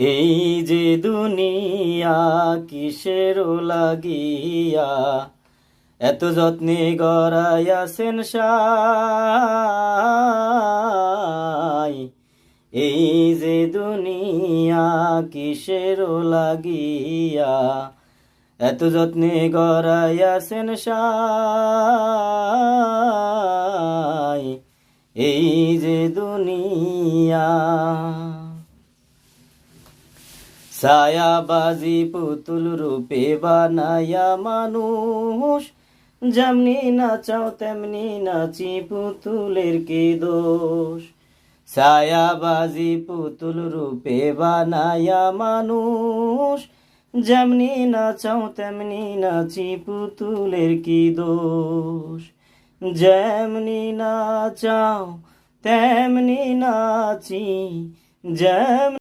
এই যে দুনিয়া কিসের লাগিয়া এত যত্নে গড়াইয়াছেন সাই। এই যে দুনিয়া কিসের লাগিয়া এত যত্নে গড়াইয়াছেন সাই। এই যে দুনিয়া ছায়াবাজি পুতুল রূপে বানায়া মানুষ, যেমনি নাচাও তেমনি নাচি পুতুলের কি দোষ। ছায়াবাজি পুতুল রূপে বানায়া মানুষ, যেমনি নাচাও তেমনি নাচি পুতুলের কি দোষ। যেমনি নাচাও তেমনি নাচি, যেমনি